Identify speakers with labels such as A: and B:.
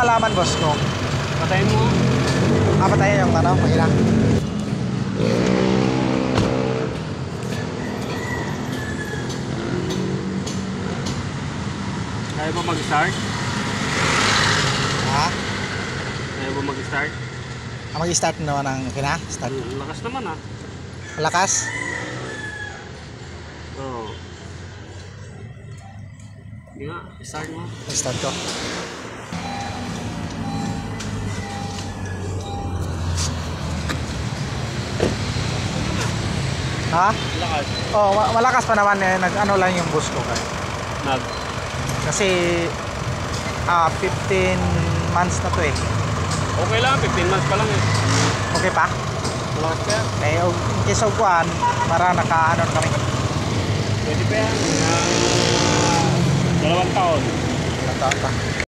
A: malaman, boss ko?
B: Patayin mo nga.
A: Patayin yung ano, mahina.
B: Kaya ba mag-start?
A: Ha?
B: Kaya ba mag-start?
A: Mag-start naman ang kina? Start.
B: Lakas naman ah.
A: Lakas?
B: Oo. Hindi nga, start mo.
A: Start ko. Ha?
B: Lakas.
A: Oh, malakas pa naman eh. Nag-ano lang yung bus ko kaya. Kasi 15 months na to eh.
B: Okay lang, 15 months pa lang eh.
A: Okay pa?
B: Lakas pa yan.
A: Eh, in case of kuhan, para naka-ano kami.
B: Pwede pa yan. 2 taon.
A: Naka